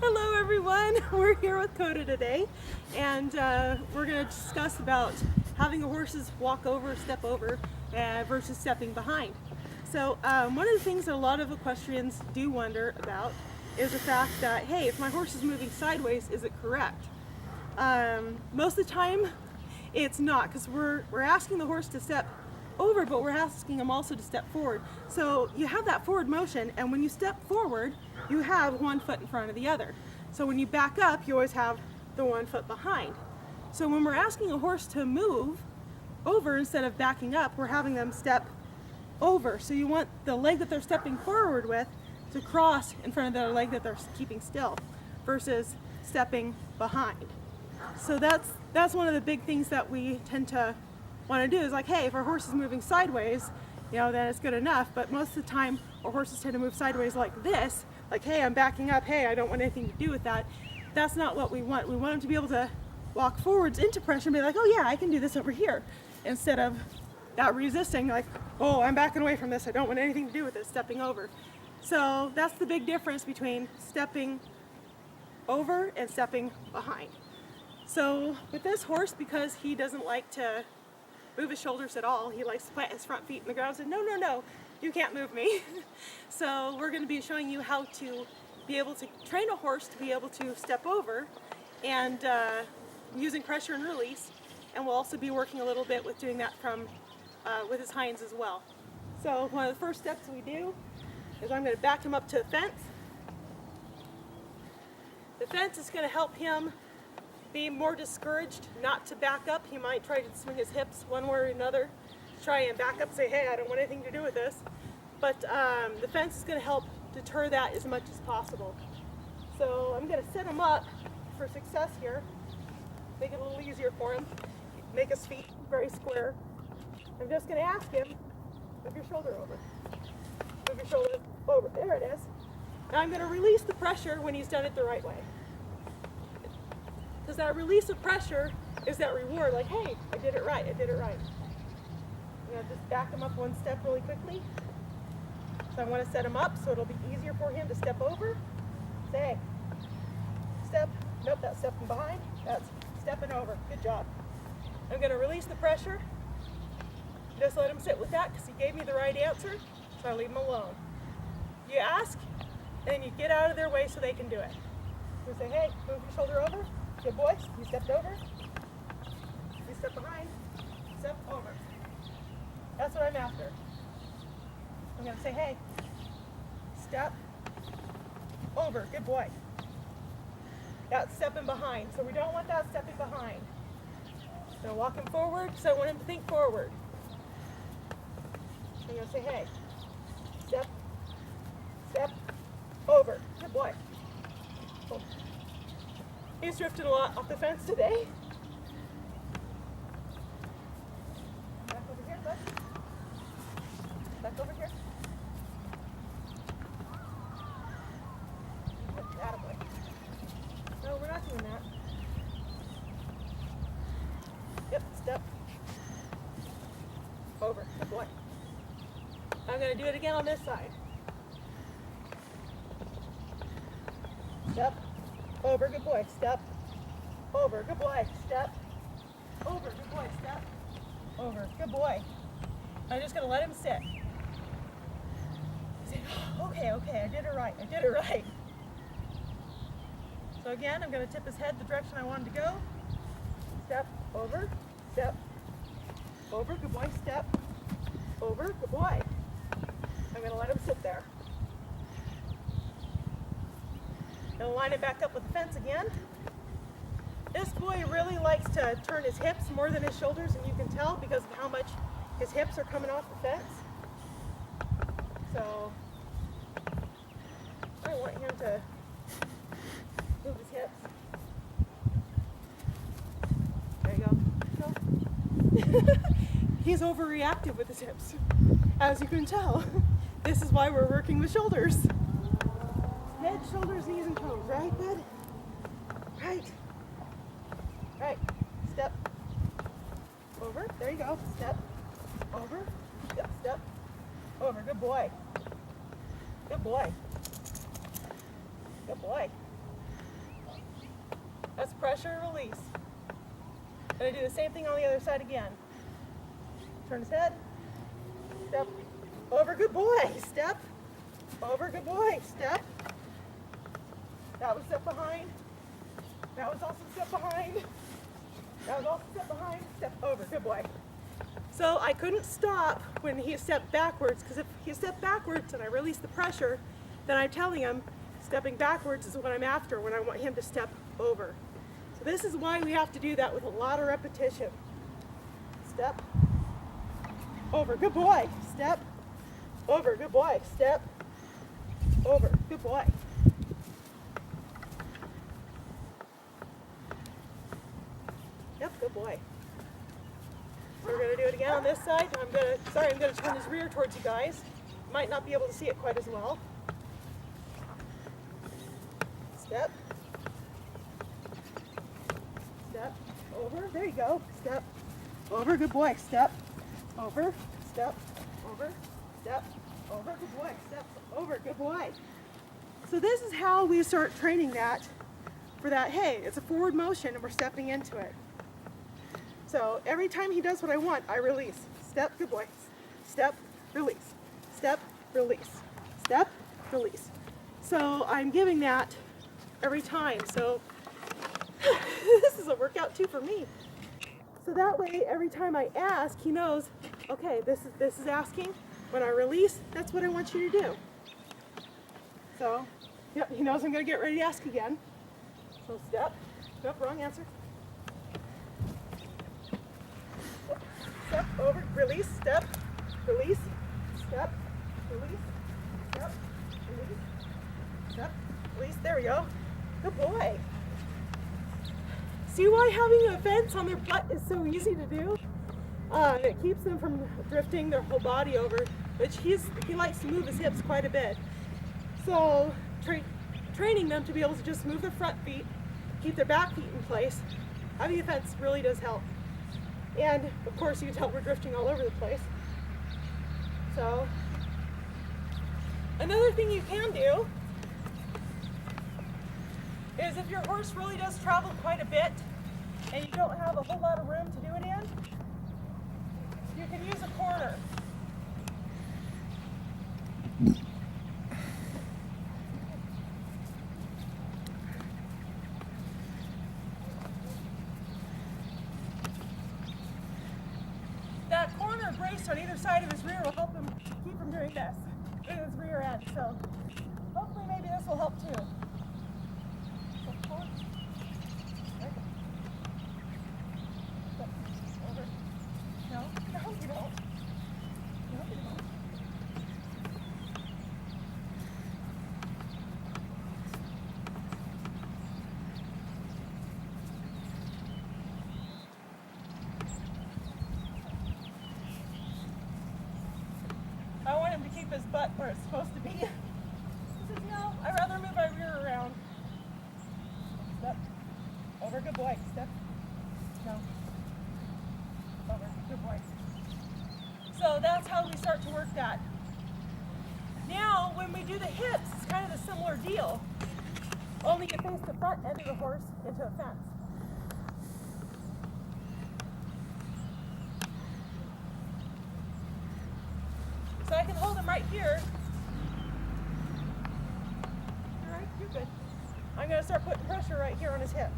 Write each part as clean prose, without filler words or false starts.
Hello everyone, we're here with Koda today, and we're going to discuss about having the horses walk over, step over, versus stepping behind. So one of the things that a lot of equestrians do wonder about is the fact that, hey, if my horse is moving sideways, is it correct? Most of the time, it's not, because we're asking the horse to step over, but we're asking him also to step forward. So you have that forward motion, and when you step forward, you have one foot in front of the other. So when you back up, you always have the 1 foot behind. So when we're asking a horse to move over instead of backing up, we're having them step over. So you want the leg that they're stepping forward with to cross in front of the leg that they're keeping still versus stepping behind. So that's one of the big things that we tend to want to do is like, hey, if our horse is moving sideways, then it's good enough. But most of the time, our horses tend to move sideways like this, like, hey, I'm backing up, hey, I don't want anything to do with that. That's not what we want. We want them to be able to walk forwards into pressure and be like, oh yeah, I can do this over here, instead of that resisting, like, oh, I'm backing away from this, I don't want anything to do with it, stepping over. So that's the big difference between stepping over and stepping behind. So with this horse, because he doesn't like to move his shoulders at all, he likes to plant his front feet in the ground and say, no, you can't move me. So we're going to be showing you how to be able to train a horse to be able to step over, and using pressure and release, and we'll also be working a little bit with doing that from with his hinds as well. So one of the first steps we do is I'm going to back him up to the fence. The fence is going to help him be more discouraged not to back up. He might try to swing his hips one way or another, try and back up, say, hey, I don't want anything to do with this. But the fence is going to help deter that as much as possible. So I'm going to set him up for success here, make it a little easier for him, make his feet very square. I'm just going to ask him, move your shoulder over. Move your shoulder over. There it is. Now I'm going to release the pressure when he's done it the right way. Because that release of pressure is that reward, like, hey, I did it right, I did it right. I'm going to just back him up one step really quickly. So I want to set him up so it'll be easier for him to step over. Say, hey, step, nope, that's stepping behind, that's stepping over, good job. I'm going to release the pressure, just let him sit with that because he gave me the right answer, so I leave him alone. You ask, and you get out of their way so they can do it. You say, hey, move your shoulder over. Good boy, you stepped over, you step behind, step over. That's what I'm after. I'm going to say, hey, step over, good boy. That's stepping behind, so we don't want that stepping behind. So walk him forward, so I want him to think forward. I'm going to say, hey, step, step over, good boy. Oh. He's drifted a lot off the fence today. Back over here, bud. Back over here. Attaboy. No, we're not doing that. Yep, step. Over. Good boy. I'm going to do it again on this side. Step. Over, good boy, step. Over, good boy, step. Over, good boy, step. Over, good boy. I'm just going to let him sit. Say, oh, okay, I did it right. So again, I'm going to tip his head the direction I want him to go. Step, over, good boy, step. Over, good boy. I'm going to let him sit there. Gonna line it back up with the fence again. This boy really likes to turn his hips more than his shoulders, and you can tell because of how much his hips are coming off the fence. So I want him to move his hips. There you go. He's overreactive with his hips, as you can tell. This is why we're working with shoulders. Head, shoulders, knees, and toes, right, bud? Right. Right. Step. Over. There you go. Step. Over. Step, step. Over. Good boy. Good boy. Good boy. That's pressure, release. Gonna do the same thing on the other side again. Turn his head. Step over, good boy. Step over, good boy. Step. That was step behind. That was also step behind. That was also step behind. Step over, good boy. So I couldn't stop when he stepped backwards, because if he stepped backwards and I release the pressure, then I'm telling him stepping backwards is what I'm after when I want him to step over. So this is why we have to do that with a lot of repetition. Step over, good boy. Step over, good boy. Step over, good boy. Yep, good boy. We're going to do it again on this side. I'm going to turn his rear towards you guys. Might not be able to see it quite as well. Step. Step. Over. There you go. Step. Over. Good boy. Step. Over. Step. Over. Step. Over. Good boy. Step. Over. Good boy. So this is how we start training that for that, hey, it's a forward motion and we're stepping into it. So every time he does what I want, I release. Step, good boy. Step, release. Step, release. Step, release. So I'm giving that every time. So this is a workout too for me. So that way, every time I ask, he knows, okay, this is asking. When I release, that's what I want you to do. So, yep, he knows I'm going to get ready to ask again. So step. Nope, wrong answer. Step, over, release, step, release, step, release, step, release, step, release. There we go. Good boy. See why having a fence on their butt is so easy to do? It keeps them from drifting their whole body over, which he likes to move his hips quite a bit. So training them to be able to just move their front feet, keep their back feet in place, having a fence really does help. And of course you can tell we're drifting all over the place. So another thing you can do is if your horse really does travel quite a bit and you don't have a whole lot of room to do it in, you can use a corner. That corner braced on either side of his rear will help him keep from doing this with his rear end. So hopefully maybe this will help too. No, you don't. No, you don't. I want him to keep his butt where it's supposed to be. He says, no, I'd rather move my rear around. Step. Over, good boy. Step. No. Over, good boy. So that's how we start to work that. Now, when we do the hips, it's kind of a similar deal. Only you face the front end of the horse into a fence. So I can hold him right here. All right, you're good. I'm going to start putting pressure right here on his hip.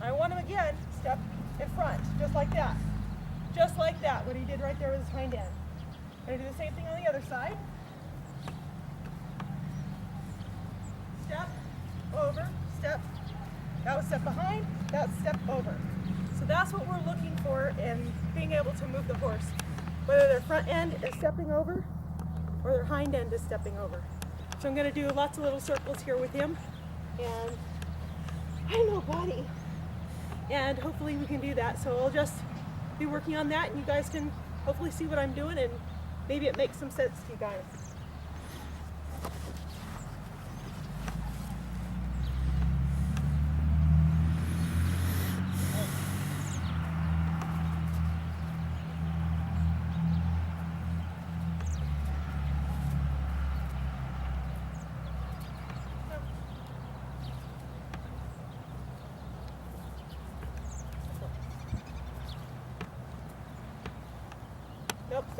I want him again, step in front, just like that. Just like that, what he did right there with his hind end. I'm going to do the same thing on the other side. Step, over, step. That was step behind, that's step over. So that's what we're looking for in being able to move the horse. Whether their front end is stepping over or their hind end is stepping over. So I'm going to do lots of little circles here with him. And I don't know, body. And hopefully we can do that. So I'll just be working on that and you guys can hopefully see what I'm doing and maybe it makes some sense to you guys.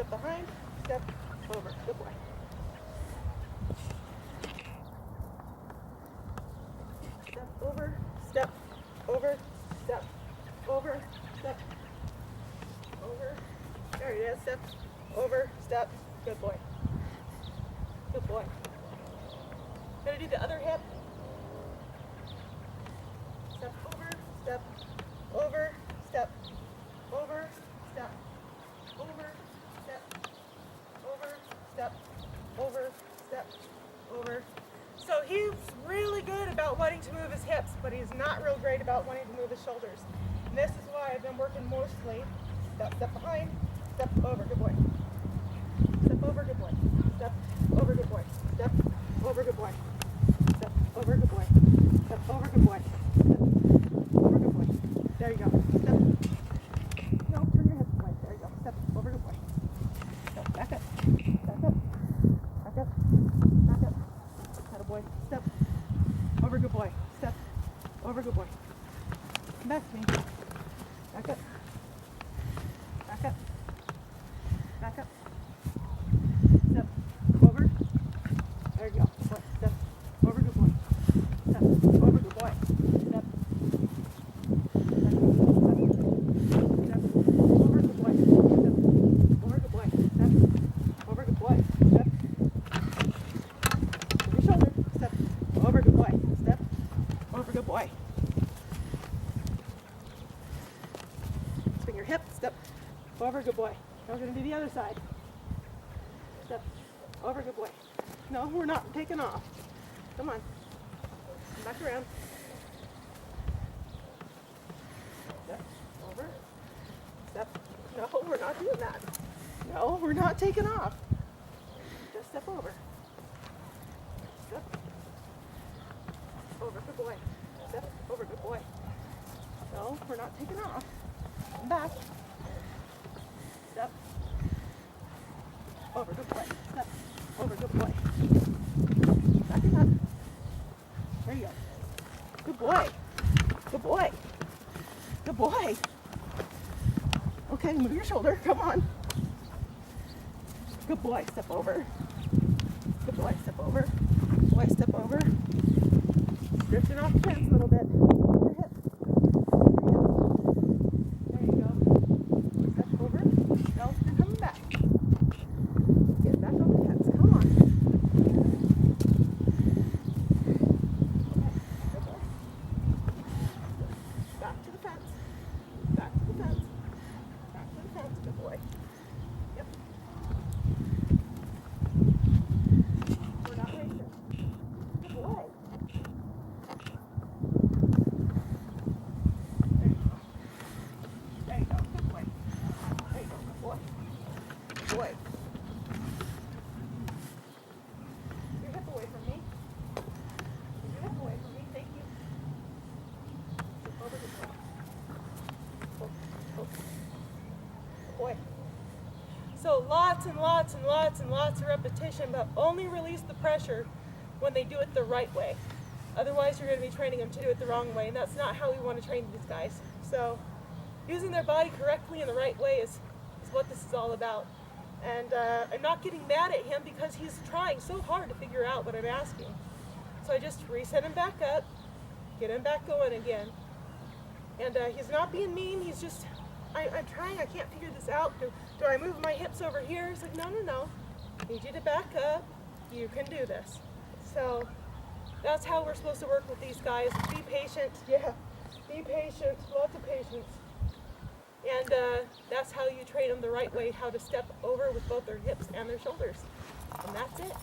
step behind, step over. Good boy. Step over, step over, step over, step over. There it is. Step over, step. Good boy. Good boy. Gonna do the other hip. Step over, step over, step over, step over, step over, step over, step over. So he's really good about wanting to move his hips, but he's not real great about wanting to move his shoulders. And this is why I've been working mostly step behind, step over, good boy. Step over, good boy. Step over, good boy. Step over, good boy. Step over, good boy. Step over, good boy. Step over, good boy. There you go. Step. No, turn your hips away. There you go. Step over, good boy. Step back up. Back up. Back up. Back up. Atta boy. Step over, good boy. Step over, good boy. Come back to me. Back up. Back up. Back up. Step over. There you go. Good boy. Step over, good boy. Step over, good boy. Step. Step over, good boy. Step over, good boy. Step over, good boy. Step. Over your shoulder. Step over, good boy. Step over, good boy. Swing your hip. Step over, good boy. Now we're going to do the other side. Step over, good boy. No, we're not taking off. Come on. Come back around. Step over. Step. No, we're not doing that. No, we're not taking off. Just step over. Step over, good boy. Step over, good boy. No, we're not taking off. Come back. Step over, good boy. Step over, good boy. Back it up. There you go. Good boy. Good boy. Good boy. Okay, move your shoulder. Come on. Good boy. Step over. Good boy. Step over. Good boy. Step over. Drifting off the fence a little bit. Your hip. There you go. Step over. No, you're coming back. Get back on the fence. Come on. Okay. Good boy. Back to the fence. Back to the fence. Back to the fence. Good boy. Yep. We're not racing. Good boy. There you go. There you go. Good boy. There you go. Good boy. Good boy. Your hip away from me. Your hip away from me. Thank you. Over the top. Oh, oh. Good boy. So lots and lots and lots and lots of repetition, but only release the pressure when they do it the right way. Otherwise, you're going to be training them to do it the wrong way, and that's not how we want to train these guys. So using their body correctly in the right way is what this is all about. And I'm not getting mad at him because he's trying so hard to figure out what I'm asking. So I just reset him back up, get him back going again. And he's not being mean, he's just, I'm trying, I can't figure this out. Do I move my hips over here? He's like, no, no, no. I need you to back up. You can do this. So that's how we're supposed to work with these guys. Be patient. Yeah, be patient. Lots of patience. And that's how you train them the right way, how to step over with both their hips and their shoulders. And that's it.